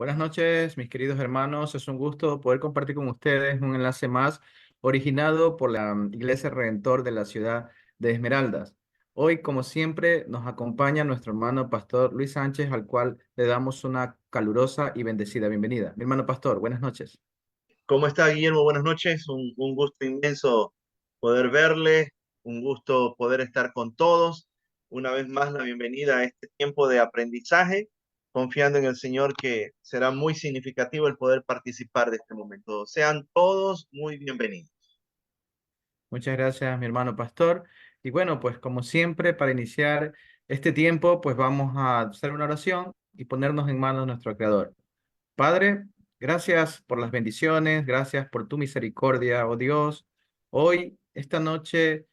Buenas noches, mis queridos hermanos. Es un gusto poder compartir con ustedes un enlace más originado por la Iglesia Redentor de la ciudad de Esmeraldas. Hoy, como siempre, nos acompaña nuestro hermano Pastor Luis Sánchez, al cual le damos una calurosa y bendecida bienvenida. Mi hermano Pastor, buenas noches. ¿Cómo está, Guillermo? Buenas noches. Un gusto inmenso poder verle, un gusto poder estar con todos. Una vez más, la bienvenida a este tiempo de aprendizaje, confiando en el Señor que será muy significativo el poder participar de este momento. Sean todos muy bienvenidos. Muchas gracias, mi hermano Pastor. Y bueno, pues como siempre, para iniciar este tiempo, pues vamos a hacer una oración y ponernos en manos de nuestro Creador. Padre, gracias por las bendiciones, gracias por tu misericordia, oh Dios. Hoy, esta noche,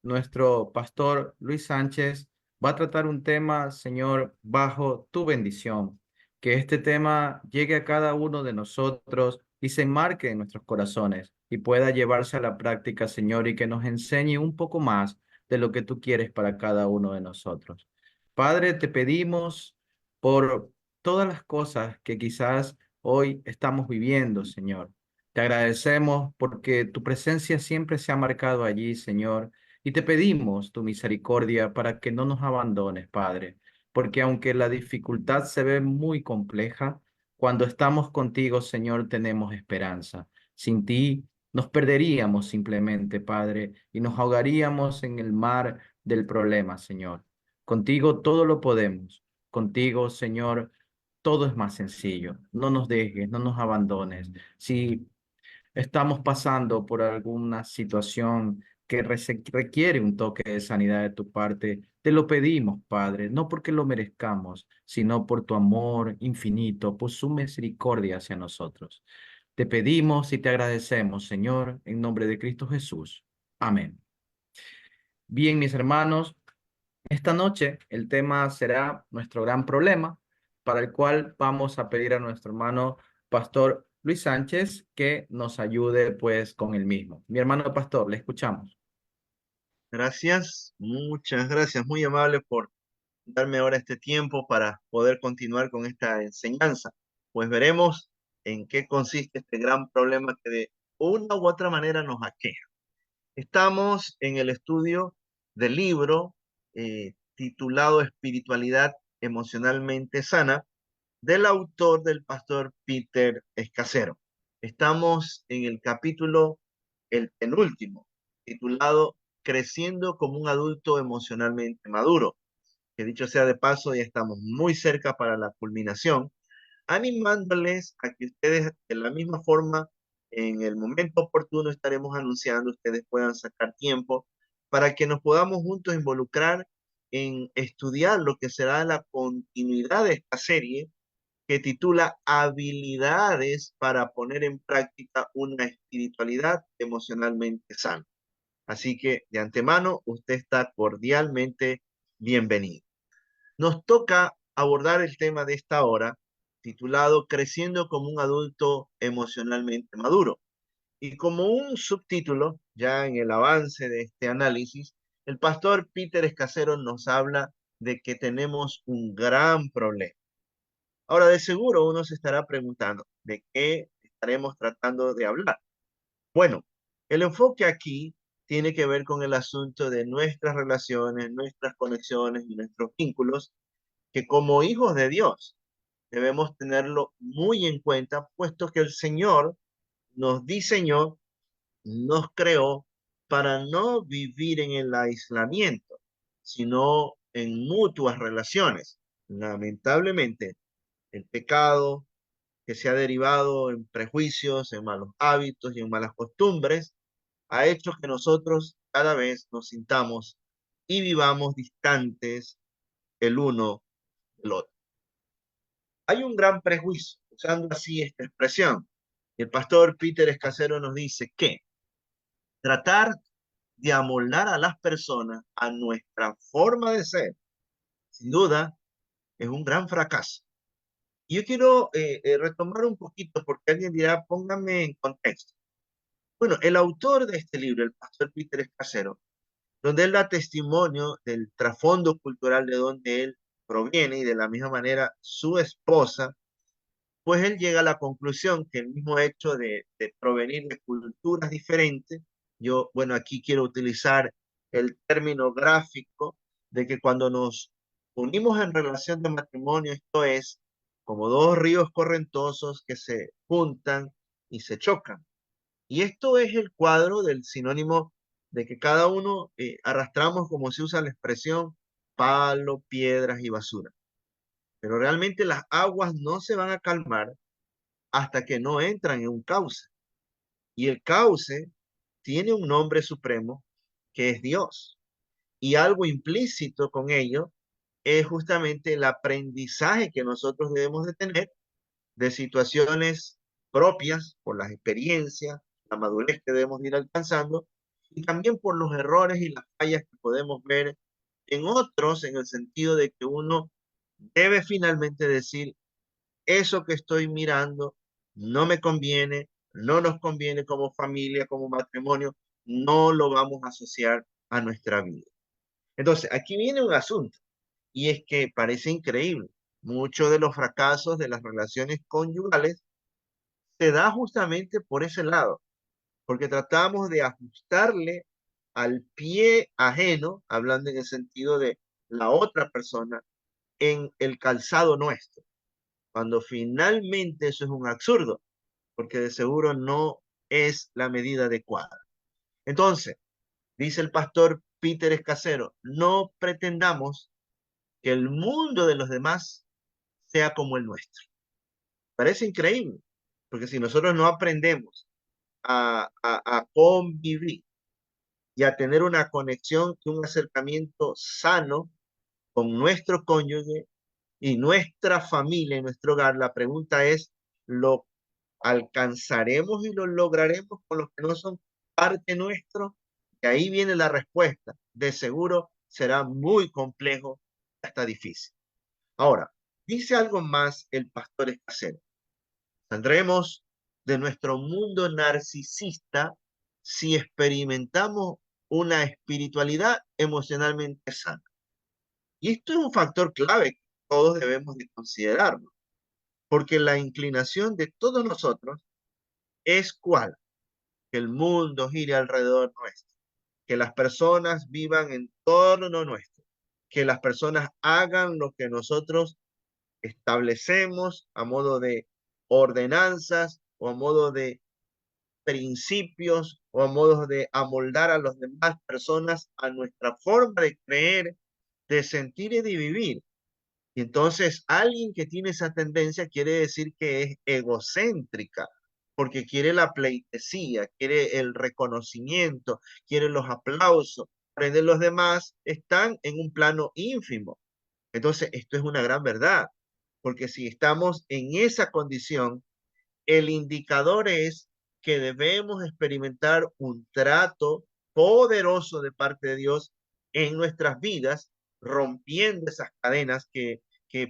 nuestro pastor Luis Sánchez va a tratar un tema, Señor, bajo tu bendición. Que este tema llegue a cada uno de nosotros y se enmarque en nuestros corazones y pueda llevarse a la práctica, Señor, y que nos enseñe un poco más de lo que tú quieres para cada uno de nosotros. Padre, te pedimos por todas las cosas que quizás hoy estamos viviendo, Señor. Te agradecemos porque tu presencia siempre se ha marcado allí, Señor, y te pedimos tu misericordia para que no nos abandones, Padre, porque aunque la dificultad se ve muy compleja, cuando estamos contigo, Señor, tenemos esperanza. Sin ti nos perderíamos simplemente, Padre, y nos ahogaríamos en el mar del problema, Señor. Contigo todo lo podemos. Contigo, Señor, todo es más sencillo. No nos dejes, no nos abandones. Si estamos pasando por alguna situación que requiere un toque de sanidad de tu parte, te lo pedimos, Padre, no porque lo merezcamos, sino por tu amor infinito, por su misericordia hacia nosotros. Te pedimos y te agradecemos, Señor, en nombre de Cristo Jesús. Amén. Bien, mis hermanos. Esta noche el tema será nuestro gran problema, para el cual vamos a pedir a nuestro hermano Pastor Luis Sánchez que nos ayude pues con el mismo. Mi hermano Pastor, le escuchamos. Gracias, muchas gracias. Muy amable por darme ahora este tiempo para poder continuar con esta enseñanza. Pues veremos en qué consiste este gran problema que de una u otra manera nos aqueja. Estamos en el estudio del libro titulado Espiritualidad Emocionalmente Sana del autor del pastor Peter Escasero. Estamos en el capítulo, el penúltimo, titulado Creciendo como un adulto emocionalmente maduro, que dicho sea de paso, ya estamos muy cerca para la culminación, animándoles a que ustedes de la misma forma, en el momento oportuno estaremos anunciando, ustedes puedan sacar tiempo para que nos podamos juntos involucrar en estudiar lo que será la continuidad de esta serie que titula Habilidades para poner en práctica una espiritualidad emocionalmente sana. Así que de antemano, usted está cordialmente bienvenido. Nos toca abordar el tema de esta hora, titulado Creciendo como un adulto emocionalmente maduro. Y como un subtítulo, ya en el avance de este análisis, el pastor Peter Escasero nos habla de que tenemos un gran problema. Ahora, de seguro uno se estará preguntando, ¿de qué estaremos tratando de hablar? Bueno, el enfoque aquí tiene que ver con el asunto de nuestras relaciones, nuestras conexiones y nuestros vínculos que como hijos de Dios debemos tenerlo muy en cuenta, puesto que el Señor nos diseñó, nos creó para no vivir en el aislamiento, sino en mutuas relaciones. Lamentablemente, el pecado que se ha derivado en prejuicios, en malos hábitos y en malas costumbres, ha hecho que nosotros cada vez nos sintamos y vivamos distantes el uno del otro. Hay un gran prejuicio, usando así esta expresión. El pastor Peter Escasero nos dice que tratar de amoldar a las personas a nuestra forma de ser, sin duda, es un gran fracaso. Y yo quiero retomar un poquito porque alguien dirá, póngame en contexto. Bueno, el autor de este libro, el pastor Peter Escasero, donde él da testimonio del trasfondo cultural de donde él proviene y de la misma manera su esposa, pues él llega a la conclusión que el mismo hecho de provenir de culturas diferentes, yo, bueno, aquí quiero utilizar el término gráfico de que cuando nos unimos en relación de matrimonio, esto es como dos ríos correntosos que se juntan y se chocan. Y esto es el cuadro del sinónimo de que cada uno arrastramos, como se usa la expresión, palo, piedras y basura. Pero realmente las aguas no se van a calmar hasta que no entran en un cauce. Y el cauce tiene un nombre supremo que es Dios. Y algo implícito con ello es justamente el aprendizaje que nosotros debemos de tener de situaciones propias por las experiencias, la madurez que debemos ir alcanzando y también por los errores y las fallas que podemos ver en otros, en el sentido de que uno debe finalmente decir, eso que estoy mirando no me conviene, no nos conviene como familia, como matrimonio, no lo vamos a asociar a nuestra vida. Entonces, aquí viene un asunto, y es que parece increíble. Muchos de los fracasos de las relaciones conyugales se da justamente por ese lado, porque tratamos de ajustarle al pie ajeno, hablando en el sentido de la otra persona, en el calzado nuestro, cuando finalmente eso es un absurdo, porque de seguro no es la medida adecuada. Entonces, dice el pastor Peter Escasero, no pretendamos que el mundo de los demás sea como el nuestro. Parece increíble, porque si nosotros no aprendemos a convivir y a tener una conexión y un acercamiento sano con nuestro cónyuge y nuestra familia y nuestro hogar, la pregunta es, ¿lo alcanzaremos y lo lograremos con los que no son parte nuestro? Y ahí viene la respuesta. De seguro será muy complejo, hasta difícil. Ahora, dice algo más el pastor Escacero. Saldremos de nuestro mundo narcisista si experimentamos una espiritualidad emocionalmente sana. Y esto es un factor clave que todos debemos de considerarlo, porque la inclinación de todos nosotros es cuál, que el mundo gire alrededor nuestro, que las personas vivan en torno nuestro, que las personas hagan lo que nosotros establecemos a modo de ordenanzas o a modo de principios o a modo de amoldar a las demás personas a nuestra forma de creer, de sentir y de vivir. Y entonces alguien que tiene esa tendencia quiere decir que es egocéntrica, porque quiere la pleitesía, quiere el reconocimiento, quiere los aplausos. Por ende, los demás están en un plano ínfimo. Entonces, esto es una gran verdad, porque si estamos en esa condición, el indicador es que debemos experimentar un trato poderoso de parte de Dios en nuestras vidas, rompiendo esas cadenas que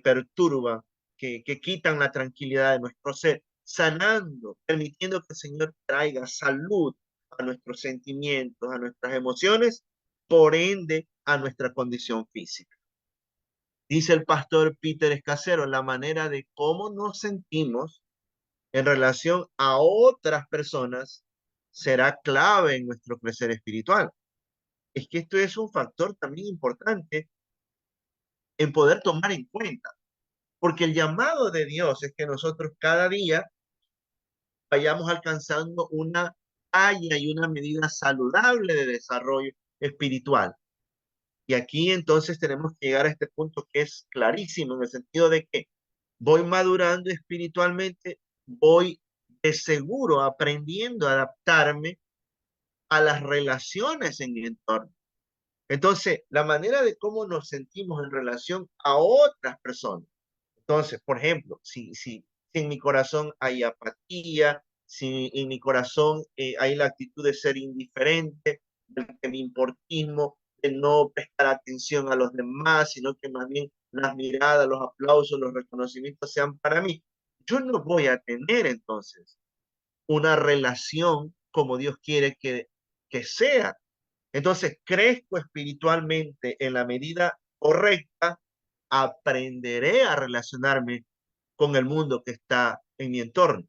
perturban, que quitan la tranquilidad de nuestro ser, sanando, permitiendo que el Señor traiga salud a nuestros sentimientos, a nuestras emociones, por ende a nuestra condición física. Dice el pastor Peter Escasero, la manera de cómo nos sentimos en relación a otras personas será clave en nuestro crecer espiritual. Es que esto es un factor también importante en poder tomar en cuenta, porque el llamado de Dios es que nosotros cada día vayamos alcanzando una talla y una medida saludable de desarrollo espiritual. Y aquí entonces tenemos que llegar a este punto que es clarísimo en el sentido de que voy madurando espiritualmente, voy de seguro aprendiendo a adaptarme a las relaciones en mi entorno. Entonces, la manera de cómo nos sentimos en relación a otras personas. Entonces, por ejemplo, si en mi corazón hay apatía, si en mi corazón hay la actitud de ser indiferente, de mi importismo, de no prestar atención a los demás, sino que más bien las miradas, los aplausos, los reconocimientos sean para mí, yo no voy a tener entonces una relación como Dios quiere que sea. Entonces, crezco espiritualmente en la medida correcta, aprenderé a relacionarme con el mundo que está en mi entorno.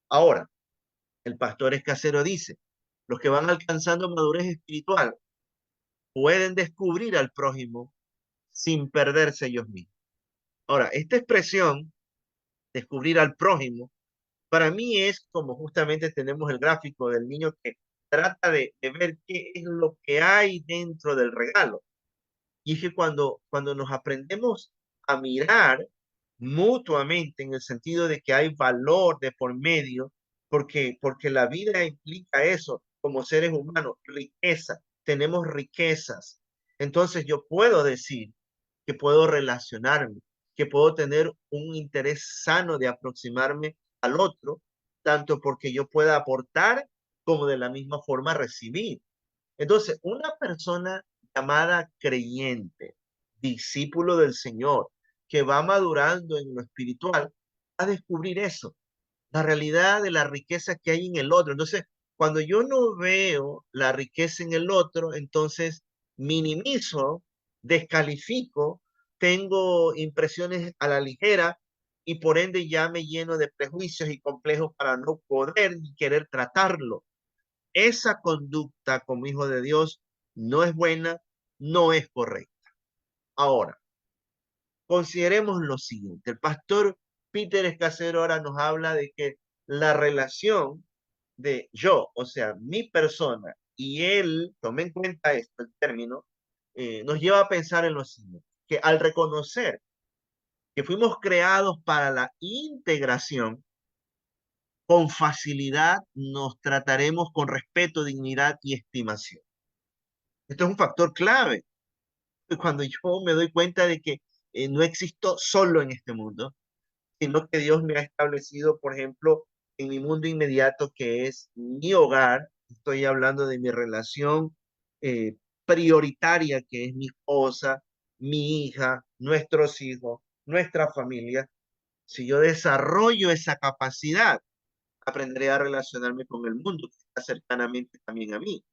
Ahora, el pastor Escasero dice, los que van alcanzando madurez espiritual pueden descubrir al prójimo sin perderse ellos mismos. Ahora, esta expresión, descubrir al prójimo, para mí es como justamente tenemos el gráfico del niño que trata de ver qué es lo que hay dentro del regalo. Y es que cuando nos aprendemos a mirar mutuamente en el sentido de que hay valor de por medio, porque la vida implica eso como seres humanos, riqueza, tenemos riquezas. Entonces yo puedo decir que puedo relacionarme, que puedo tener un interés sano de aproximarme al otro, tanto porque yo pueda aportar como de la misma forma recibir. Entonces, una persona llamada creyente, discípulo del Señor, que va madurando en lo espiritual, va a descubrir eso, la realidad de la riqueza que hay en el otro. Entonces, cuando yo no veo la riqueza en el otro, entonces minimizo, descalifico, tengo impresiones a la ligera y por ende ya me lleno de prejuicios y complejos para no poder ni querer tratarlo. Esa conducta como hijo de Dios no es buena, no es correcta. Ahora, consideremos lo siguiente. El pastor Peter Escasero ahora nos habla de que la relación de yo, o sea, mi persona y él, tome en cuenta esto, el término, nos lleva a pensar en lo siguiente, que al reconocer que fuimos creados para la integración, con facilidad nos trataremos con respeto, dignidad y estimación. Esto es un factor clave. Cuando yo me doy cuenta de que no existo solo en este mundo, sino que Dios me ha establecido, por ejemplo, en mi mundo inmediato, que es mi hogar. Estoy hablando de mi relación eh, prioritaria, que es mi esposa, mi hija, nuestros hijos, nuestra familia. Si yo desarrollo esa capacidad, aprenderé a relacionarme con el mundo, que está cercanamente también a mí.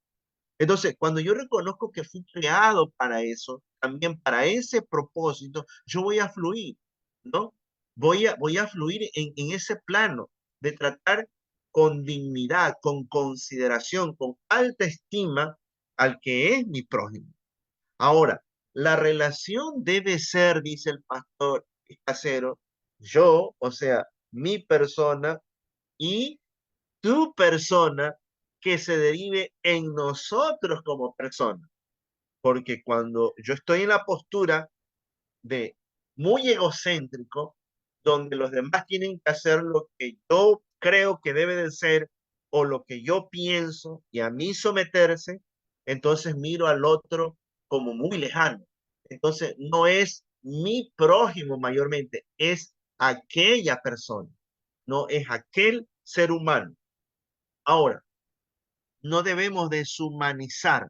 Entonces, cuando yo reconozco que fui creado para eso, también para ese propósito, yo voy a fluir, ¿no? Voy a fluir en ese plano de tratar con dignidad, con consideración, con alta estima al que es mi prójimo. Ahora, la relación debe ser, dice el pastor Casero, yo, o sea, mi persona y tu persona que se derive en nosotros como personas. Porque cuando yo estoy en la postura de muy egocéntrico, donde los demás tienen que hacer lo que yo creo que debe de ser o lo que yo pienso y a mí someterse, entonces miro al otro como muy lejano. Entonces no es mi prójimo mayormente, es aquella persona, no es aquel ser humano. Ahora, no debemos deshumanizar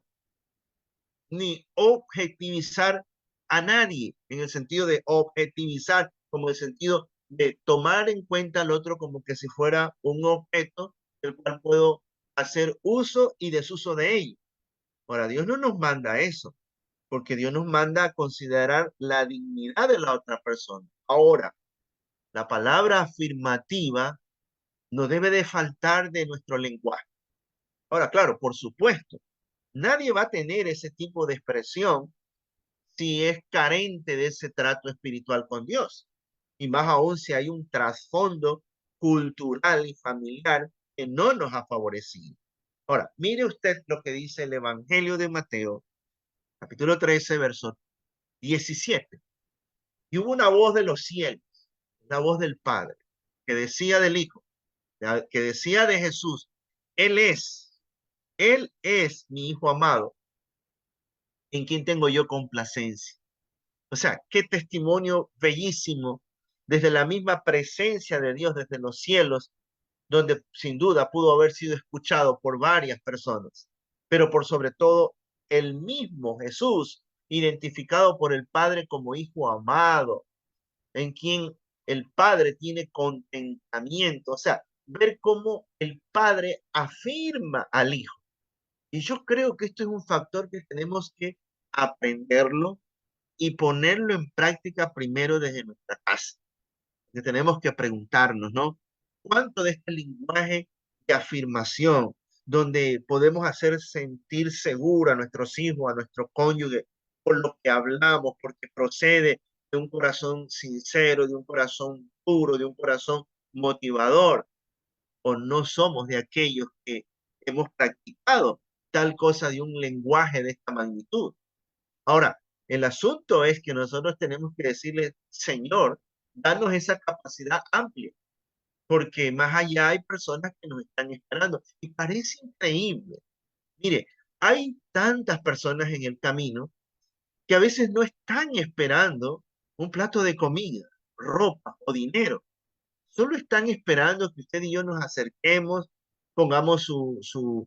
ni objetivizar a nadie, en el sentido de objetivizar, como el sentido de tomar en cuenta al otro como que si fuera un objeto del cual puedo hacer uso y desuso de ello. Ahora, Dios no nos manda eso, porque Dios nos manda a considerar la dignidad de la otra persona. Ahora, la palabra afirmativa no debe de faltar de nuestro lenguaje. Ahora, claro, por supuesto, nadie va a tener ese tipo de expresión si es carente de ese trato espiritual con Dios. Y más aún si hay un trasfondo cultural y familiar que no nos ha favorecido. Ahora, mire usted lo que dice el Evangelio de Mateo, capítulo 13, verso 17. Y hubo una voz de los cielos, una voz del Padre, que decía del Hijo, que decía de Jesús, Él es, Él es mi Hijo amado, en quien tengo yo complacencia. O sea, qué testimonio bellísimo desde la misma presencia de Dios, desde los cielos, donde sin duda pudo haber sido escuchado por varias personas, pero por sobre todo el mismo Jesús, identificado por el Padre como hijo amado, en quien el Padre tiene contentamiento, o sea, ver cómo el Padre afirma al Hijo. Y yo creo que esto es un factor que tenemos que aprenderlo y ponerlo en práctica primero desde nuestra casa. que tenemos que preguntarnos, ¿no? ¿Cuánto de este lenguaje de afirmación, donde podemos hacer sentir seguro a nuestros hijos, a nuestro cónyuge, por lo que hablamos, porque procede de un corazón sincero, de un corazón puro, de un corazón motivador, o no somos de aquellos que hemos practicado tal cosa de un lenguaje de esta magnitud? Ahora, el asunto es que nosotros tenemos que decirle, Señor, danos esa capacidad amplia, porque más allá hay personas que nos están esperando. Y parece increíble. Mire, hay tantas personas en el camino que a veces no están esperando un plato de comida, ropa o dinero. Solo están esperando que usted y yo nos acerquemos, pongamos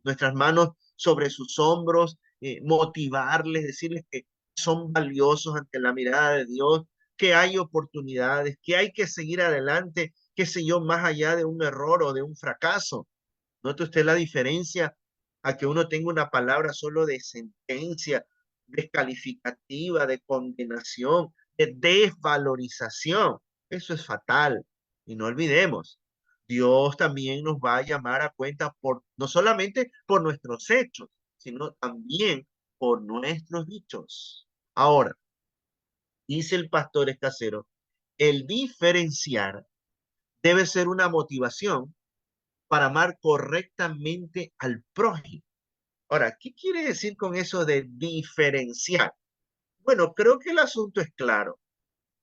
nuestras manos sobre sus hombros, motivarles, decirles que son valiosos ante la mirada de Dios, que hay oportunidades, que hay que seguir adelante, qué sé yo, más allá de un error o de un fracaso. ¿Note usted la diferencia a que uno tenga una palabra solo de sentencia, descalificativa, de condenación, de desvalorización? Eso es fatal. Y no olvidemos, Dios también nos va a llamar a cuenta por, no solamente por nuestros hechos, sino también por nuestros dichos. Ahora, dice el pastor Escasero, el diferenciar debe ser una motivación para amar correctamente al prójimo. Ahora, ¿qué quiere decir con eso de diferenciar? Bueno, creo que el asunto es claro,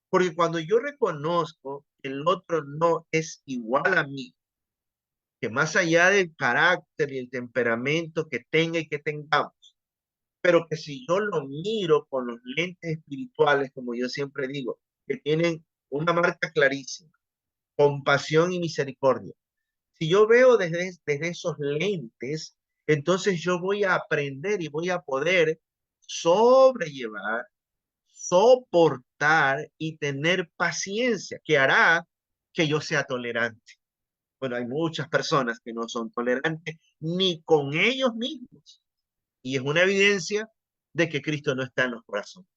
porque cuando yo reconozco que el otro no es igual a mí, que más allá del carácter y el temperamento que tenga y que tengamos, pero que si yo lo miro con los lentes espirituales, como yo siempre digo, que tienen una marca clarísima, compasión y misericordia. Si yo veo desde esos lentes, entonces yo voy a aprender y voy a poder sobrellevar, soportar y tener paciencia, que hará que yo sea tolerante. Bueno, hay muchas personas que no son tolerantes ni con ellos mismos. Y es una evidencia de que Cristo no está en los corazones.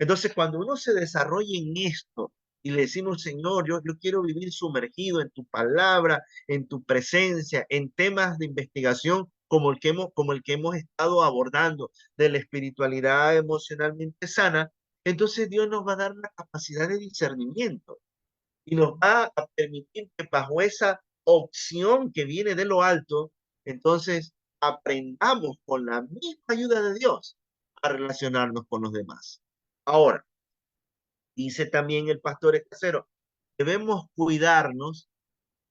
Entonces, cuando uno se desarrolla en esto y le decimos, Señor, yo quiero vivir sumergido en tu palabra, en tu presencia, en temas de investigación como el que hemos estado abordando de la espiritualidad emocionalmente sana, entonces Dios nos va a dar la capacidad de discernimiento y nos va a permitir que bajo esa opción que viene de lo alto, entonces aprendamos con la misma ayuda de Dios a relacionarnos con los demás. Ahora, dice también el pastor Escacero, debemos cuidarnos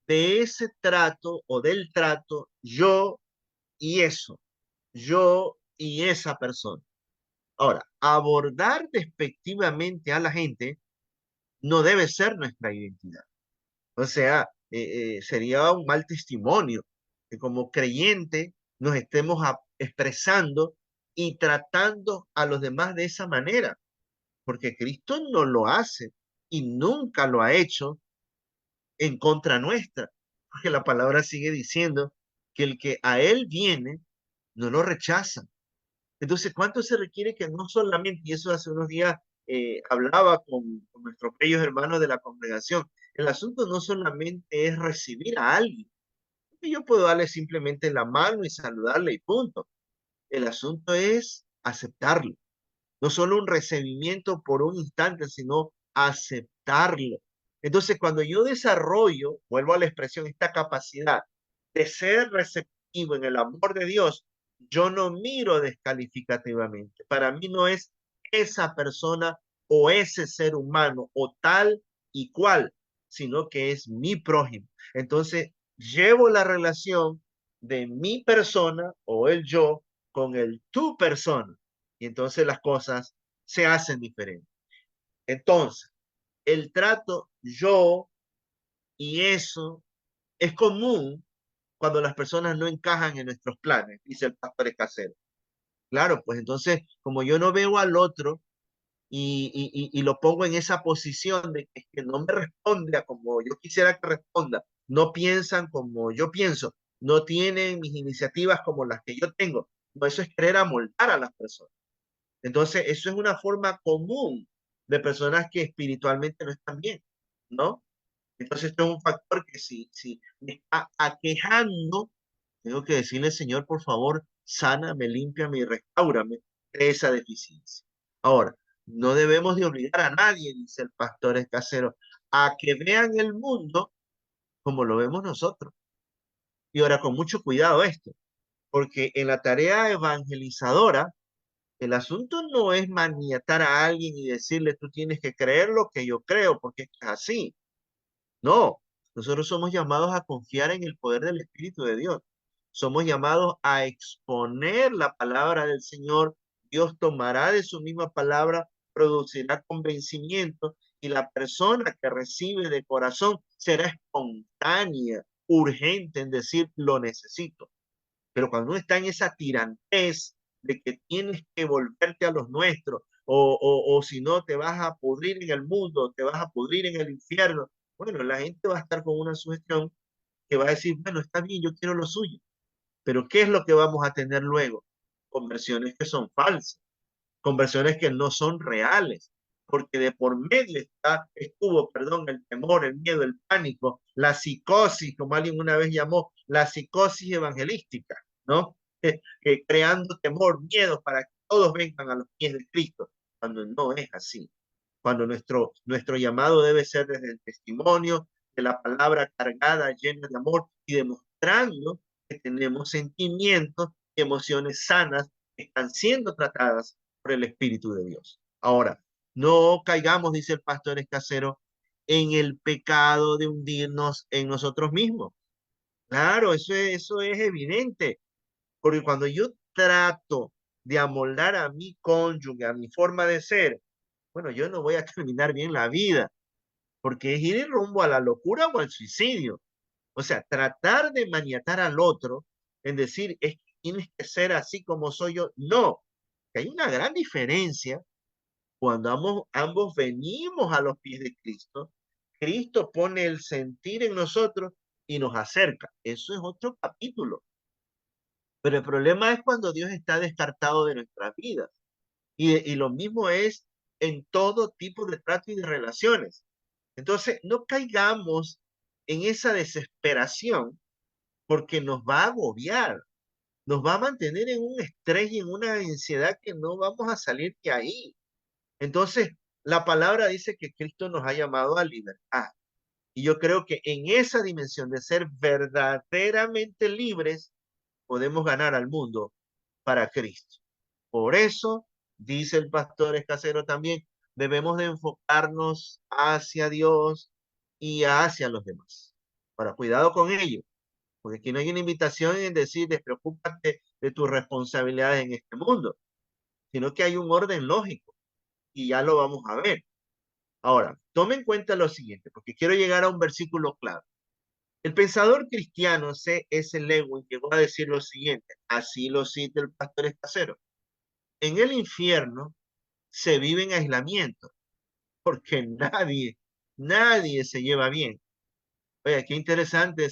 de ese trato o del trato yo y eso, yo y esa persona. Ahora, abordar despectivamente a la gente no debe ser nuestra identidad. O sea, sería un mal testimonio que como creyente nos estemos expresando y tratando a los demás de esa manera, porque Cristo no lo hace y nunca lo ha hecho en contra nuestra, porque la palabra sigue diciendo que el que a Él viene no lo rechaza. Entonces, ¿cuánto se requiere que no solamente, y eso hace unos días hablaba con nuestros bellos hermanos de la congregación, el asunto no solamente es recibir a alguien, porque yo puedo darle simplemente la mano y saludarle y punto. El asunto es aceptarlo, no solo un recibimiento por un instante, sino aceptarlo. Entonces, cuando yo desarrollo, vuelvo a la expresión, esta capacidad de ser receptivo en el amor de Dios, yo no miro descalificativamente. Para mí no es esa persona o ese ser humano o tal y cual, sino que es mi prójimo. Entonces, llevo la relación de mi persona o el yo con el tu persona y entonces las cosas se hacen diferentes. Entonces, el trato yo y eso es común cuando las personas no encajan en nuestros planes, dice el pastor Escacero. Claro, pues entonces, como yo no veo al otro y lo pongo en esa posición de que no me responde a como yo quisiera que responda, no piensan como yo pienso, no tienen mis iniciativas como las que yo tengo. No, eso es querer amoldar a las personas. Entonces, eso es una forma común de personas que espiritualmente no están bien, ¿no? Entonces, esto es un factor que si me está aquejando, tengo que decirle, Señor, por favor, sáname, límpiame y restáurame de esa deficiencia. Ahora, no debemos de obligar a nadie, dice el pastor Escasero, a que vean el mundo como lo vemos nosotros. Y ahora, con mucho cuidado esto, porque en la tarea evangelizadora, el asunto no es maniatar a alguien y decirle, tú tienes que creer lo que yo creo, porque es así. No, nosotros somos llamados a confiar en el poder del Espíritu de Dios. Somos llamados a exponer la palabra del Señor. Dios tomará de su misma palabra, producirá convencimiento y la persona que recibe de corazón será espontánea, urgente en decir lo necesito. Pero cuando uno está en esa tirantez de que tienes que volverte a los nuestros, o si no te vas a pudrir en el mundo, te vas a pudrir en el infierno, bueno, la gente va a estar con una sugestión que va a decir, bueno, está bien, yo quiero lo suyo, pero ¿qué es lo que vamos a tener luego? Conversiones que son falsas, conversiones que no son reales, porque de por medio estuvo, perdón, el temor, el miedo, el pánico, la psicosis, como alguien una vez llamó, la psicosis evangelística, ¿no? Creando temor, miedo para que todos vengan a los pies de Cristo, cuando no es así. Cuando nuestro llamado debe ser desde el testimonio de la palabra cargada, llena de amor y demostrando que tenemos sentimientos y emociones sanas que están siendo tratadas por el Espíritu de Dios. Ahora, no caigamos, dice el pastor Escasero, en el pecado de hundirnos en nosotros mismos. Claro, eso es evidente, porque cuando yo trato de amoldar a mi cónyuge, a mi forma de ser, bueno, yo no voy a terminar bien la vida, porque es ir rumbo a la locura o al suicidio. O sea, tratar de maniatar al otro en decir, es que tienes que ser así como soy yo. No, que hay una gran diferencia cuando ambos venimos a los pies de Cristo. Cristo pone el sentir en nosotros y nos acerca. Eso es otro capítulo. Pero el problema es cuando Dios está descartado de nuestras vidas. Y lo mismo es en todo tipo de trato y de relaciones. Entonces, no caigamos en esa desesperación porque nos va a agobiar, nos va a mantener en un estrés y en una ansiedad que no vamos a salir de ahí. Entonces, la palabra dice que Cristo nos ha llamado a libertad. Y yo creo que en esa dimensión de ser verdaderamente libres, podemos ganar al mundo para Cristo. Por eso, dice el pastor Escasero también, debemos de enfocarnos hacia Dios y hacia los demás. Para cuidado con ello, porque aquí no hay una invitación en decir despreocúpate de tus responsabilidades en este mundo, sino que hay un orden lógico y ya lo vamos a ver. Ahora, tome en cuenta lo siguiente, porque quiero llegar a un versículo clave. El pensador cristiano C.S. Lewin llegó a decir lo siguiente, así lo cita el pastor Escasero. En el infierno se vive en aislamiento, porque nadie se lleva bien. Oye, qué interesante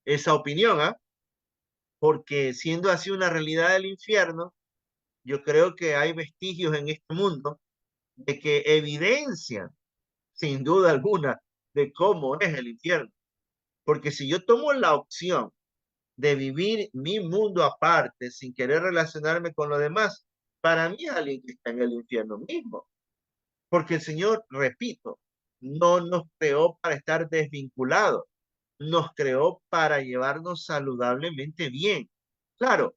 esa opinión, ¿ah? Porque siendo así una realidad del infierno, yo creo que hay vestigios en este mundo de que evidencian, sin duda alguna, de cómo es el infierno. Porque si yo tomo la opción de vivir mi mundo aparte, sin querer relacionarme con los demás, para mí es alguien que está en el infierno mismo. Porque el Señor, repito, no nos creó para estar desvinculados, nos creó para llevarnos saludablemente bien. Claro,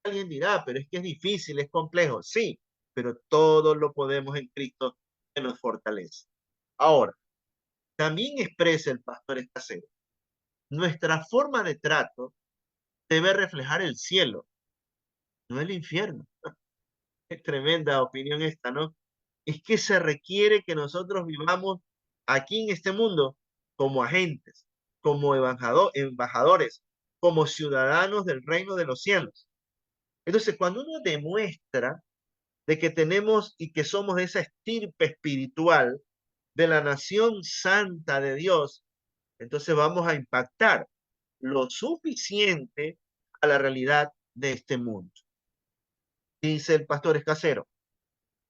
alguien dirá, pero es que es difícil, es complejo. Sí, pero todo lo podemos en Cristo que nos fortalece. Ahora, también expresa el pastor Escasero, nuestra forma de trato debe reflejar el cielo, no el infierno. Es tremenda opinión esta, ¿no? Es que se requiere que nosotros vivamos aquí en este mundo como agentes, como embajadores, como ciudadanos del reino de los cielos. Entonces, cuando uno demuestra de que tenemos y que somos de esa estirpe espiritual de la nación santa de Dios, entonces vamos a impactar lo suficiente a la realidad de este mundo. Dice el pastor Escasero,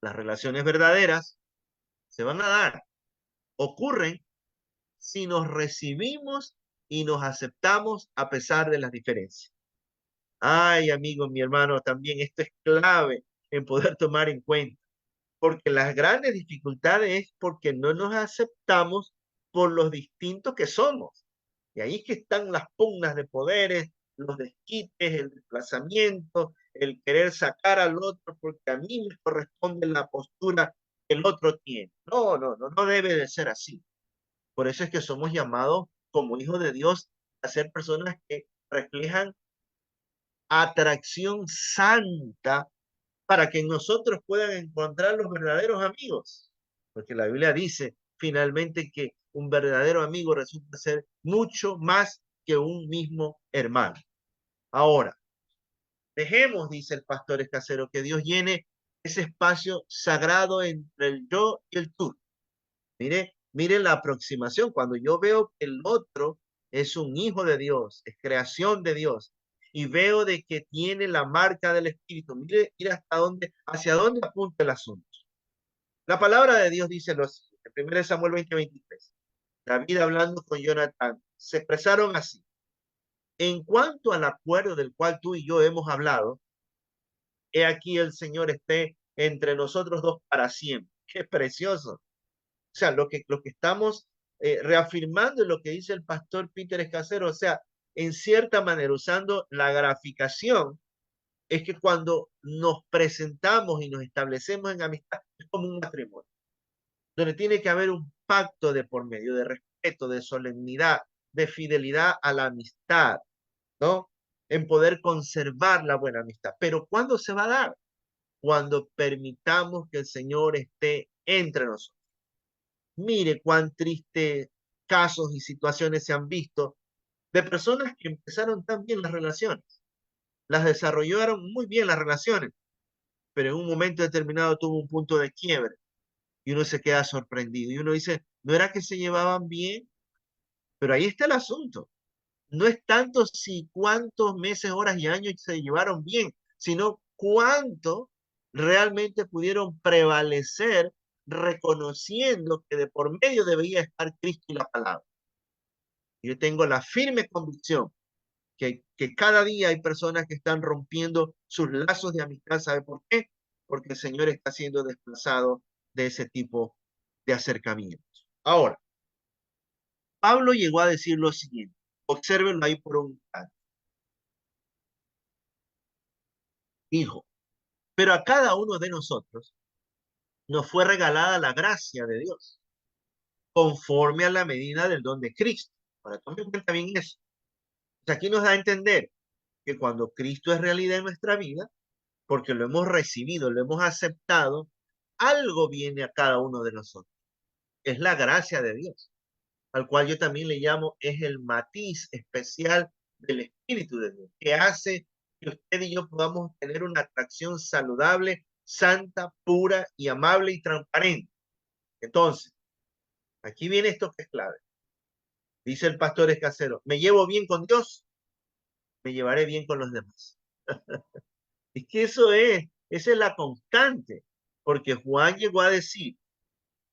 las relaciones verdaderas se van a dar, ocurren si nos recibimos y nos aceptamos a pesar de las diferencias. Ay, amigo, mi hermano, también esto es clave en poder tomar en cuenta, porque las grandes dificultades es porque no nos aceptamos por los distintos que somos. Y ahí es que están las pugnas de poderes, los desquites, el desplazamiento, el querer sacar al otro porque a mí me corresponde la postura que el otro tiene. No, no, no, no debe de ser así. Por eso es que somos llamados como hijos de Dios a ser personas que reflejan atracción santa para que en nosotros puedan encontrar los verdaderos amigos. Porque la Biblia dice finalmente que un verdadero amigo resulta ser mucho más que un mismo hermano. Ahora, dejemos, dice el pastor Escasero, que Dios llene ese espacio sagrado entre el yo y el tú. Mire la aproximación. Cuando yo veo que el otro es un hijo de Dios, es creación de Dios, y veo de que tiene la marca del Espíritu, mire hasta dónde, hacia dónde apunta el asunto. La palabra de Dios dice lo siguiente, 1 Samuel 20:23. David hablando con Jonatán, se expresaron así. En cuanto al acuerdo del cual tú y yo hemos hablado, he aquí el Señor esté entre nosotros dos para siempre. Qué precioso. O sea, lo que estamos reafirmando es lo que dice el pastor Peter Escasero, o sea, en cierta manera, usando la graficación, es que cuando nos presentamos y nos establecemos en amistad, es como un matrimonio, donde tiene que haber un pacto de por medio, de respeto, de solemnidad, de fidelidad a la amistad, ¿no? En poder conservar la buena amistad. Pero ¿cuándo se va a dar? Cuando permitamos que el Señor esté entre nosotros. Mire cuán tristes casos y situaciones se han visto de personas que empezaron tan bien las relaciones, las desarrollaron muy bien las relaciones, pero en un momento determinado tuvo un punto de quiebre y uno se queda sorprendido y uno dice, ¿no era que se llevaban bien? Pero ahí está el asunto. No es tanto si cuántos meses, horas y años se llevaron bien, sino cuánto realmente pudieron prevalecer reconociendo que de por medio debía estar Cristo y la palabra. Yo tengo la firme convicción que cada día hay personas que están rompiendo sus lazos de amistad. ¿Sabe por qué? Porque el Señor está siendo desplazado de ese tipo de acercamientos. Ahora, Pablo llegó a decir lo siguiente. Obsérvenlo ahí por un instante. Dijo, pero a cada uno de nosotros nos fue regalada la gracia de Dios, conforme a la medida del don de Cristo. Ahora, tomen en cuenta bien eso. O sea, aquí nos da a entender que cuando Cristo es realidad en nuestra vida, porque lo hemos recibido, lo hemos aceptado, algo viene a cada uno de nosotros. Es la gracia de Dios, al cual yo también le llamo, es el matiz especial del Espíritu de Dios, que hace que usted y yo podamos tener una atracción saludable, santa, pura y amable y transparente. Entonces, aquí viene esto que es clave. Dice el pastor Escasero, me llevo bien con Dios, me llevaré bien con los demás. Es que esa es la constante, porque Juan llegó a decir,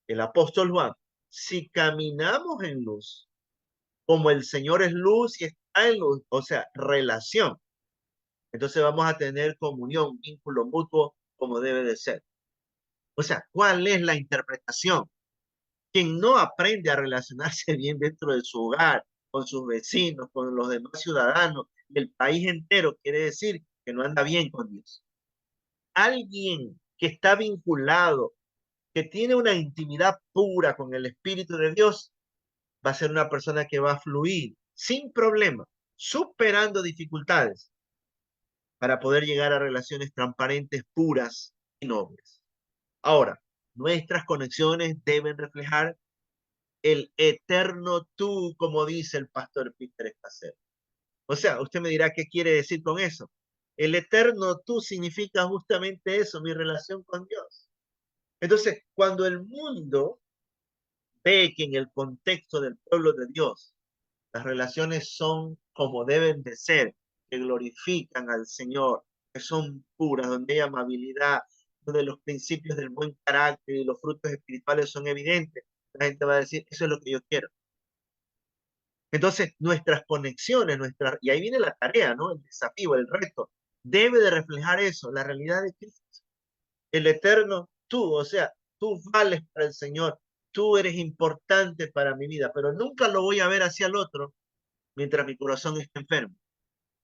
el apóstol Juan, si caminamos en luz, como el Señor es luz y está en luz, o sea, relación, entonces vamos a tener comunión, vínculo mutuo, como debe de ser. O sea, ¿cuál es la interpretación? Quien no aprende a relacionarse bien dentro de su hogar, con sus vecinos, con los demás ciudadanos, del país entero, quiere decir que no anda bien con Dios. Alguien que está vinculado, que tiene una intimidad pura con el Espíritu de Dios, va a ser una persona que va a fluir sin problema, superando dificultades para poder llegar a relaciones transparentes, puras y nobles. Ahora, nuestras conexiones deben reflejar el eterno tú, como dice el pastor Peter Escasero. O sea, usted me dirá qué quiere decir con eso. El eterno tú significa justamente eso, mi relación con Dios. Entonces, cuando el mundo ve que en el contexto del pueblo de Dios las relaciones son como deben de ser, que glorifican al Señor, que son puras, donde hay amabilidad, donde los principios del buen carácter y los frutos espirituales son evidentes, la gente va a decir, eso es lo que yo quiero. Entonces, nuestras conexiones, y ahí viene la tarea, ¿no? El desafío, el reto, debe de reflejar eso, la realidad de Cristo, el eterno tú, o sea, tú vales para el Señor, tú eres importante para mi vida, pero nunca lo voy a ver hacia el otro mientras mi corazón esté enfermo,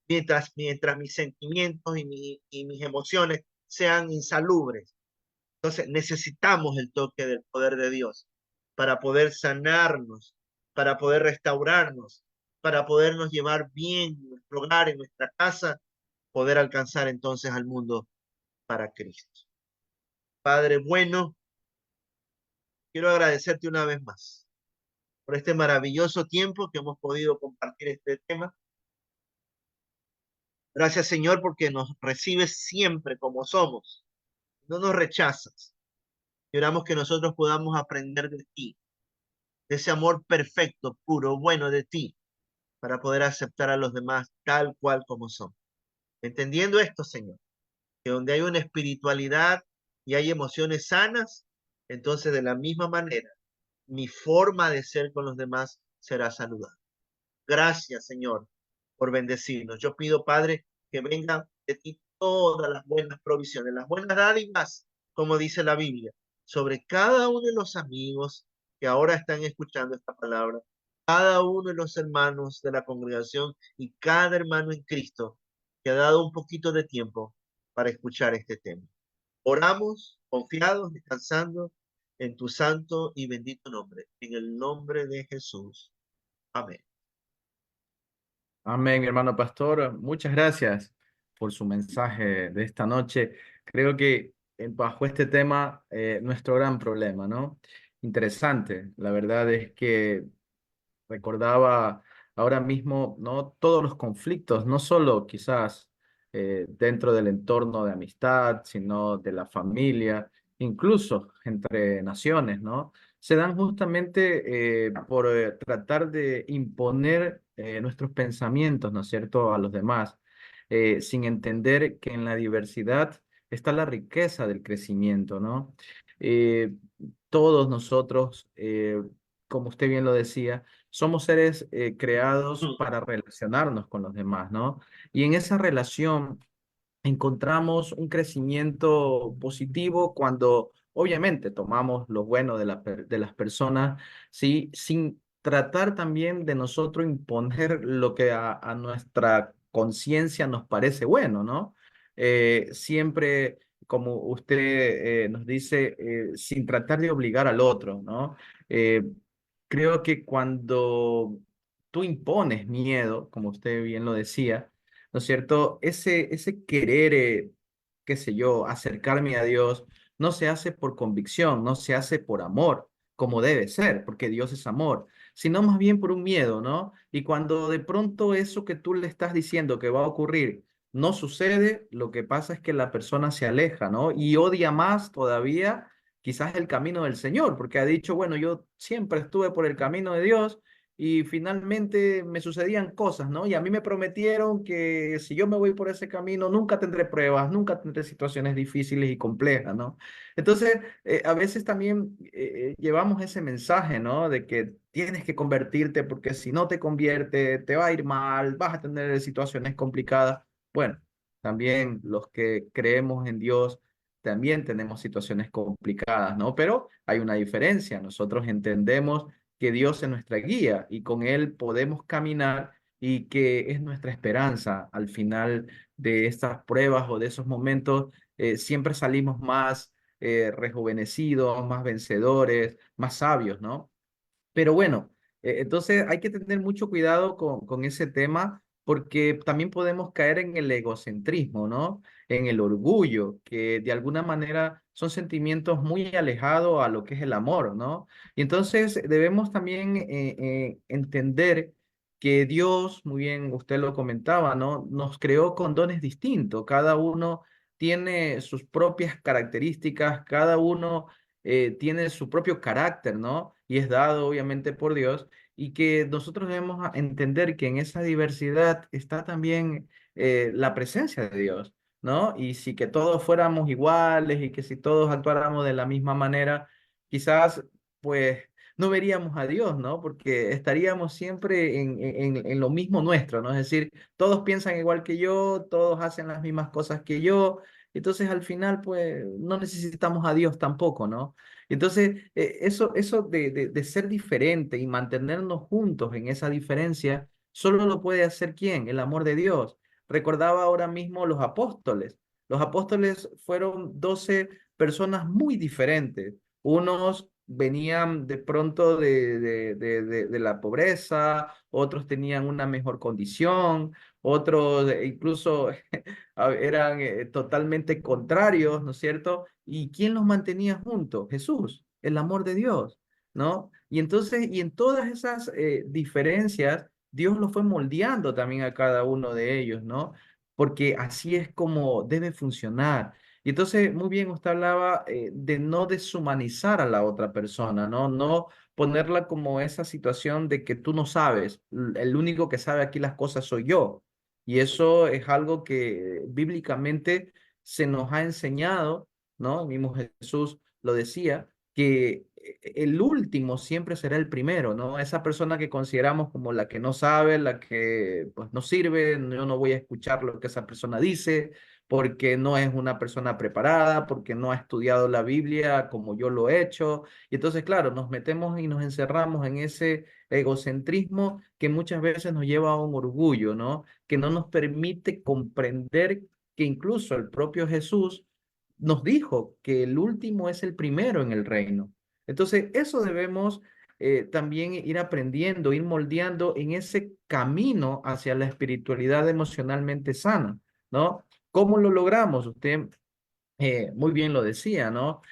mientras mis sentimientos y mis emociones sean insalubres. Entonces necesitamos el toque del poder de Dios para poder sanarnos, para poder restaurarnos, para podernos llevar bien en nuestro hogar, en nuestra casa, poder alcanzar entonces al mundo para Cristo. Padre bueno, quiero agradecerte una vez más por este maravilloso tiempo que hemos podido compartir este tema. Gracias, Señor, porque nos recibes siempre como somos, no nos rechazas. Y oramos que nosotros podamos aprender de ti, de ese amor perfecto, puro, bueno de ti, para poder aceptar a los demás tal cual como son. Entendiendo esto, Señor, que donde hay una espiritualidad y hay emociones sanas, entonces de la misma manera, mi forma de ser con los demás será saludable. Gracias, Señor, por bendecirnos. Yo pido, Padre, que vengan de ti todas las buenas provisiones, las buenas dádivas, como dice la Biblia, sobre cada uno de los amigos que ahora están escuchando esta palabra, cada uno de los hermanos de la congregación y cada hermano en Cristo que ha dado un poquito de tiempo para escuchar este tema. Oramos confiados, descansando en tu santo y bendito nombre, en el nombre de Jesús. Amén. Amén, mi hermano pastor. Muchas gracias por su mensaje de esta noche. Creo que bajo este tema, nuestro gran problema, ¿no? Interesante. La verdad es que recordaba ahora mismo, ¿no? Todos los conflictos, no solo quizás dentro del entorno de amistad, sino de la familia, incluso entre naciones, ¿no? Se dan justamente por tratar de imponer nuestros pensamientos, ¿no es cierto?, a los demás, sin entender que en la diversidad está la riqueza del crecimiento, ¿no? Eh, todos nosotros, como usted bien lo decía, somos seres creados para relacionarnos con los demás, ¿no? Y en esa relación encontramos un crecimiento positivo cuando obviamente tomamos lo bueno de las personas, ¿sí? Sin tratar también de nosotros imponer lo que a nuestra conciencia nos parece bueno, ¿no? Siempre, como usted nos dice, sin tratar de obligar al otro, ¿no? Eh, creo que cuando tú impones miedo, como usted bien lo decía, ¿no es cierto? Ese querer, qué sé yo, acercarme a Dios, no se hace por convicción, no se hace por amor, como debe ser, porque Dios es amor, sino más bien por un miedo, ¿no? Y cuando de pronto eso que tú le estás diciendo que va a ocurrir no sucede, lo que pasa es que la persona se aleja, ¿no? Y odia más todavía quizás el camino del Señor, porque ha dicho, bueno, yo siempre estuve por el camino de Dios y finalmente me sucedían cosas, ¿no? Y a mí me prometieron que si yo me voy por ese camino, nunca tendré pruebas, nunca tendré situaciones difíciles y complejas, ¿no? Entonces, a veces también llevamos ese mensaje, ¿no? De que tienes que convertirte porque si no te conviertes, te va a ir mal, vas a tener situaciones complicadas. Bueno, también los que creemos en Dios, también tenemos situaciones complicadas, ¿no? Pero hay una diferencia. Nosotros entendemos que Dios es nuestra guía y con Él podemos caminar y que es nuestra esperanza. Al final de estas pruebas o de esos momentos, siempre salimos más rejuvenecidos, más vencedores, más sabios, ¿no? Pero bueno, entonces hay que tener mucho cuidado con ese tema porque también podemos caer en el egocentrismo, ¿no? En el orgullo, que de alguna manera son sentimientos muy alejados a lo que es el amor, ¿no? Y entonces debemos también entender que Dios, muy bien, usted lo comentaba, ¿no? Nos creó con dones distintos, cada uno tiene sus propias características, cada uno tiene su propio carácter, ¿no? Y es dado obviamente por Dios y que nosotros debemos entender que en esa diversidad está también la presencia de Dios, ¿no? Y si que todos fuéramos iguales y que si todos actuáramos de la misma manera, quizás pues no veríamos a Dios, ¿no? Porque estaríamos siempre en lo mismo nuestro, ¿no? Es decir, todos piensan igual que yo, todos hacen las mismas cosas que yo, entonces al final, pues, no necesitamos a Dios tampoco, ¿no? Entonces, eso de ser diferente y mantenernos juntos en esa diferencia, solo lo puede hacer ¿quién? El amor de Dios. Recordaba ahora mismo los apóstoles. Los apóstoles fueron 12 personas muy diferentes. Unos venían de pronto de la pobreza, otros tenían una mejor condición, otros incluso eran totalmente contrarios, ¿no es cierto? ¿Y quién los mantenía juntos? Jesús, el amor de Dios, ¿no? Y entonces, y en todas esas diferencias, Dios los fue moldeando también a cada uno de ellos, ¿no? Porque así es como debe funcionar. Y entonces, muy bien, usted hablaba de no deshumanizar a la otra persona, ¿no? No ponerla como esa situación de que tú no sabes, el único que sabe aquí las cosas soy yo. Y eso es algo que bíblicamente se nos ha enseñado, ¿no? El mismo Jesús lo decía, que el último siempre será el primero, ¿no? Esa persona que consideramos como la que no sabe, la que pues no sirve, yo no voy a escuchar lo que esa persona dice porque no es una persona preparada, porque no ha estudiado la Biblia como yo lo he hecho. Y entonces, claro, nos metemos y nos encerramos en ese egocentrismo que muchas veces nos lleva a un orgullo, ¿no? Que no nos permite comprender que incluso el propio Jesús nos dijo que el último es el primero en el reino. Entonces, eso debemos también ir aprendiendo, ir moldeando en ese camino hacia la espiritualidad emocionalmente sana, ¿no? ¿Cómo lo logramos? Usted muy bien lo decía, ¿no?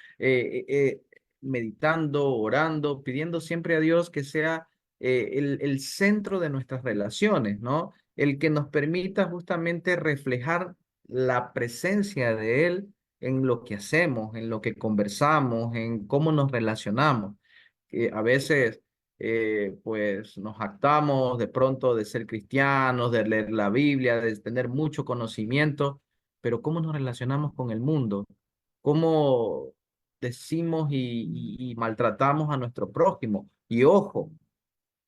Meditando, orando, pidiendo siempre a Dios que sea el centro de nuestras relaciones, ¿no? El que nos permita justamente reflejar la presencia de Él en lo que hacemos, en lo que conversamos, en cómo nos relacionamos. A veces, pues, nos jactamos de pronto de ser cristianos, de leer la Biblia, de tener mucho conocimiento, pero ¿cómo nos relacionamos con el mundo? ¿Cómo decimos y maltratamos a nuestro prójimo? Y ojo,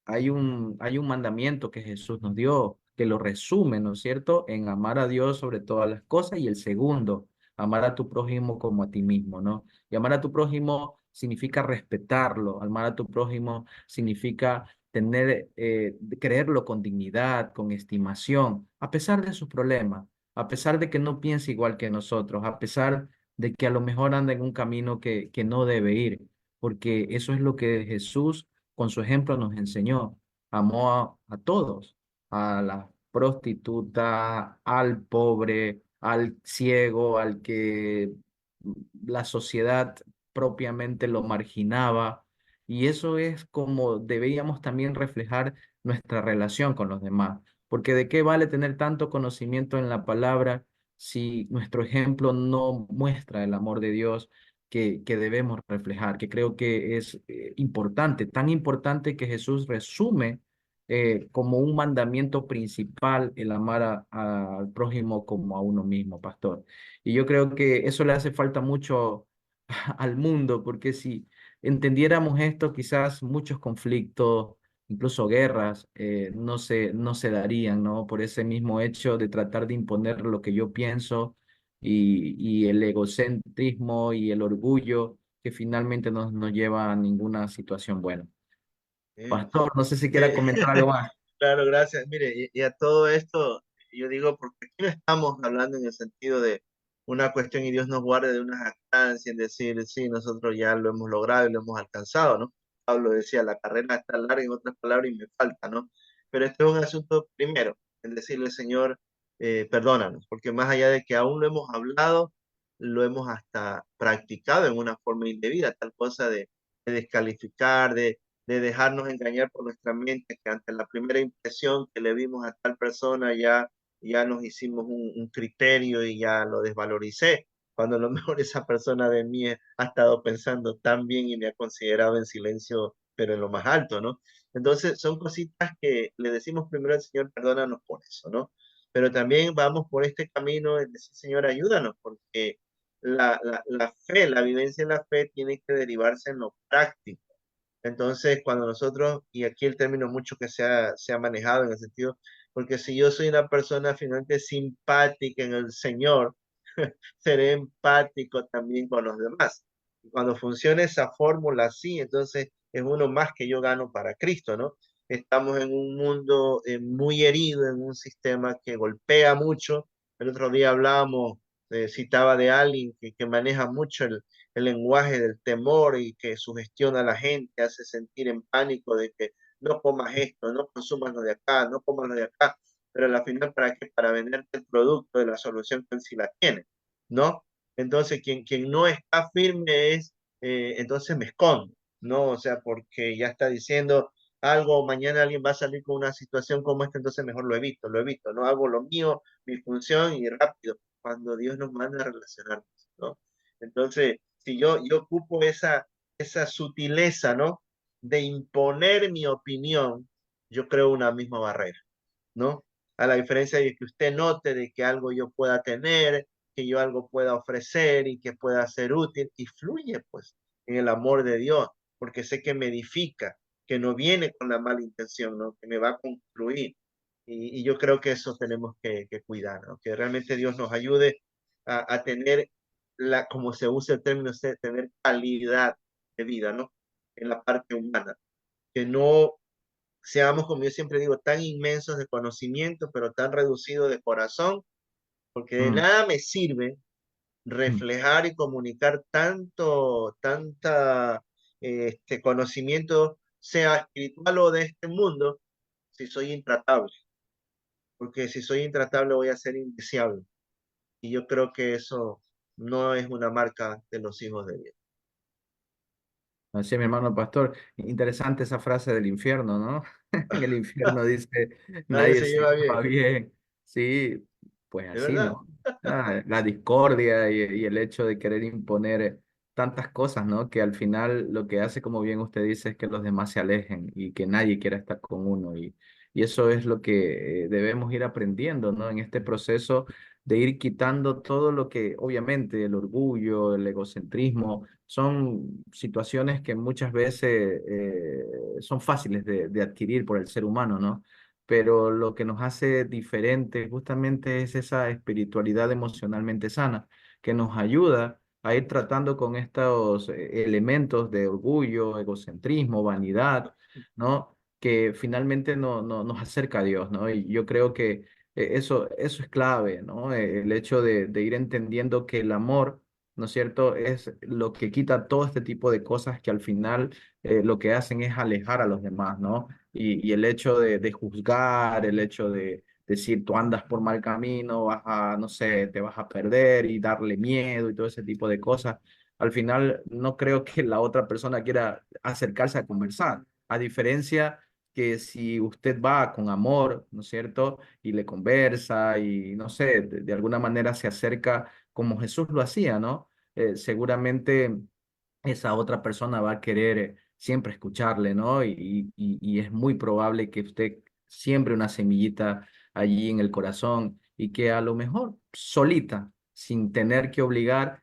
hay un mandamiento que Jesús nos dio, que lo resume, ¿no es cierto?, en amar a Dios sobre todas las cosas y el segundo, amar a tu prójimo como a ti mismo, ¿no? Y amar a tu prójimo significa respetarlo, amar a tu prójimo significa tener, creerlo con dignidad, con estimación, a pesar de sus problemas, a pesar de que no piense igual que nosotros, a pesar de que a lo mejor anda en un camino que no debe ir, porque eso es lo que Jesús con su ejemplo nos enseñó. Amó a todos, a la prostituta, al pobre, al ciego, al que la sociedad propiamente lo marginaba. Y eso es como deberíamos también reflejar nuestra relación con los demás. Porque de qué vale tener tanto conocimiento en la palabra si nuestro ejemplo no muestra el amor de Dios que debemos reflejar, que creo que es importante, tan importante que Jesús resume como un mandamiento principal el amar al prójimo como a uno mismo, pastor. Y yo creo que eso le hace falta mucho al mundo, porque si entendiéramos esto, quizás muchos conflictos, incluso guerras, no se darían, ¿no? Por ese mismo hecho de tratar de imponer lo que yo pienso y el egocentrismo y el orgullo que finalmente no nos lleva a ninguna situación buena. Eh, Pastor, no sé si quiera eh, comentar algo más. Claro, gracias. Mire, y a todo esto, yo digo, porque aquí no estamos hablando en el sentido de una cuestión y Dios nos guarde de una jactancia en decir, sí, nosotros ya lo hemos logrado y lo hemos alcanzado, ¿no? Pablo decía, la carrera está larga, en otras palabras, y me falta, ¿no? Pero este es un asunto primero, en decirle, Señor, perdónanos, porque más allá de que aún lo hemos hablado, lo hemos hasta practicado en una forma indebida, tal cosa de descalificar, de dejarnos engañar por nuestra mente, que ante la primera impresión que le vimos a tal persona ya nos hicimos un criterio y ya lo desvaloricé, cuando a lo mejor esa persona de mí ha estado pensando tan bien y me ha considerado en silencio, pero en lo más alto, ¿no? Entonces son cositas que le decimos primero al Señor, perdónanos por eso, ¿no? Pero también vamos por este camino de decir, Señor, ayúdanos, porque la fe, la vivencia en la fe tiene que derivarse en lo práctico Entonces, cuando nosotros, y aquí el término mucho que se ha manejado en el sentido, porque si yo soy una persona finalmente simpática en el Señor, seré empático también con los demás. Y cuando funciona esa fórmula así, entonces es uno más que yo gano para Cristo, ¿no? Estamos en un mundo muy herido, en un sistema que golpea mucho. El otro día hablábamos, citaba de alguien que maneja mucho el lenguaje del temor y que sugestiona a la gente, hace sentir en pánico de que no comas esto, no consumas lo de acá, no comas lo de acá, pero al final, ¿para qué? Para venderte el producto de la solución que él sí la tiene, ¿no? Entonces, quien no está firme es, entonces me escondo, ¿no? O sea, porque ya está diciendo algo, mañana alguien va a salir con una situación como esta, entonces mejor lo evito, ¿no? Hago lo mío, mi función y rápido, cuando Dios nos manda a relacionarnos, ¿no? Entonces, si yo ocupo esa sutileza, ¿no? De imponer mi opinión, yo creo una misma barrera, ¿no? A la diferencia de que usted note de que algo yo pueda tener, que yo algo pueda ofrecer y que pueda ser útil y fluye pues en el amor de Dios, porque sé que me edifica, que no viene con la mala intención, ¿no? Que me va a concluir. Y yo creo que eso tenemos que cuidar, ¿no? Que realmente Dios nos ayude a tener como se usa el término, tener calidad de vida, ¿no? En la parte humana, que no seamos, como yo siempre digo, tan inmensos de conocimiento, pero tan reducidos de corazón, porque de Mm, nada me sirve mm. reflejar y comunicar tanta conocimiento, sea espiritual o de este mundo, si soy intratable. Porque si soy intratable voy a ser indeseable. Y yo creo que eso no es una marca de los hijos de Dios. Así es, mi hermano pastor. Interesante esa frase del infierno, ¿no? En el infierno dice, Nadie nadie se se lleva lleva bien, bien. Sí, pues ¿de así, verdad? ¿no? La discordia y el hecho de querer imponer tantas cosas, ¿no? Que al final lo que hace, como bien usted dice, es que los demás se alejen y que nadie quiera estar con uno. Y eso es lo que debemos ir aprendiendo, ¿no? En este proceso de ir quitando todo lo que, obviamente, el orgullo, el egocentrismo, son situaciones que muchas veces son fáciles de adquirir por el ser humano, ¿no? Pero lo que nos hace diferente justamente es esa espiritualidad emocionalmente sana, que nos ayuda a ir tratando con estos elementos de orgullo, egocentrismo, vanidad, ¿no? Que finalmente nos acerca a Dios, ¿no? Y yo creo que eso es clave, ¿no? El hecho de ir entendiendo que el amor, ¿no es cierto? Es lo que quita todo este tipo de cosas que al final lo que hacen es alejar a los demás, ¿no? Y el hecho de juzgar, el hecho de decir tú andas por mal camino, vas a, no sé, te vas a perder y darle miedo y todo ese tipo de cosas. Al final no creo que la otra persona quiera acercarse a conversar, a diferencia que si usted va con amor, ¿no es cierto? Y le conversa y, no sé, de alguna manera se acerca como Jesús lo hacía, ¿no? Seguramente esa otra persona va a querer siempre escucharle, ¿no? Y es muy probable que usted siembre una semillita allí en el corazón y que a lo mejor solita, sin tener que obligar,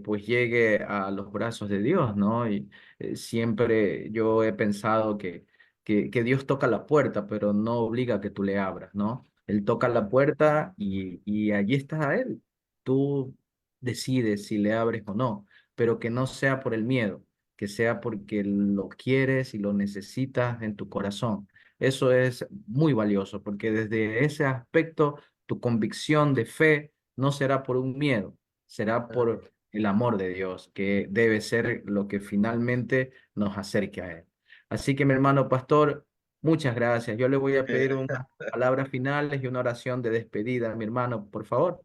pues llegue a los brazos de Dios, ¿no? Y siempre yo he pensado que Dios toca la puerta, pero no obliga a que tú le abras, ¿no? Él toca la puerta y allí está Él. Tú decides si le abres o no, pero que no sea por el miedo, que sea porque lo quieres y lo necesitas en tu corazón. Eso es muy valioso, porque desde ese aspecto tu convicción de fe no será por un miedo, será Amén. por el amor de Dios, que debe ser lo que finalmente nos acerque a Él. Así que mi hermano pastor, muchas gracias. Yo le voy a pedir unas palabras finales y una oración de despedida, mi hermano, por favor.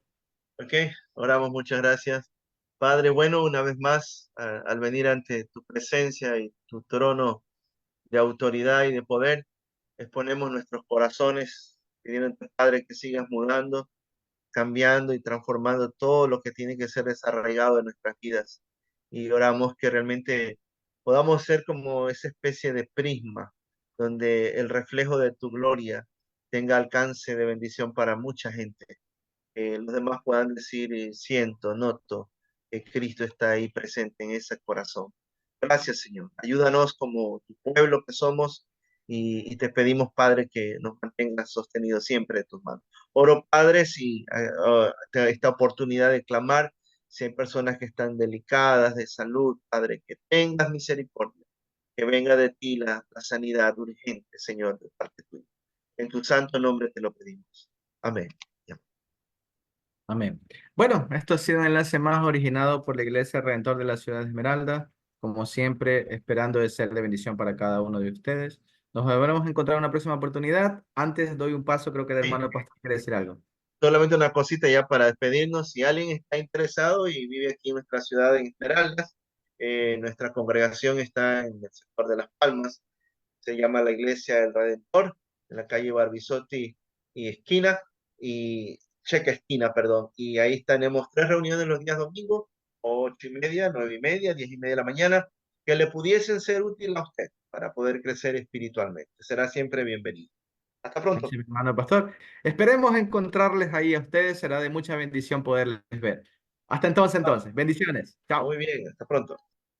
Ok, oramos, muchas gracias. Padre, bueno, una vez más, al venir ante tu presencia y tu trono de autoridad y de poder, exponemos nuestros corazones, pidiéndote, Padre, que sigas mudando, cambiando y transformando todo lo que tiene que ser desarraigado en nuestras vidas. Y oramos que realmente podamos ser como esa especie de prisma, donde el reflejo de tu gloria tenga alcance de bendición para mucha gente, los demás puedan decir, siento, noto que Cristo está ahí presente en ese corazón. Gracias, Señor. Ayúdanos como tu pueblo que somos y te pedimos, Padre, que nos mantengas sostenidos siempre de tus manos. Oro, Padre, si esta oportunidad de clamar, si hay personas que están delicadas de salud, Padre, que tengas misericordia, que venga de ti la sanidad urgente, Señor, de parte tuya. En tu santo nombre te lo pedimos. Amén. Amén. Bueno, esto ha sido un enlace más originado por la Iglesia Redentor de la Ciudad de Esmeralda. Como siempre, esperando de ser de bendición para cada uno de ustedes. Nos volveremos a encontrar en una próxima oportunidad. Antes doy un paso, creo que el Sí. hermano pastor quiere decir algo. Solamente una cosita ya para despedirnos. Si alguien está interesado y vive aquí en nuestra ciudad en Esmeraldas, nuestra congregación está en el sector de Las Palmas. Se llama la Iglesia del Redentor, en la calle Barbisotti y esquina, y Checa esquina, perdón. Y ahí tenemos 3 reuniones los días domingos, 8:30, 9:30, 10:30 de la mañana, que le pudiesen ser útil a usted para poder crecer espiritualmente. Será siempre bienvenido. Hasta pronto. Gracias, mi hermano pastor. Esperemos encontrarles ahí a ustedes. Será de mucha bendición poderles ver. Hasta entonces, Ah, bendiciones. Chao. muy bien, hasta pronto.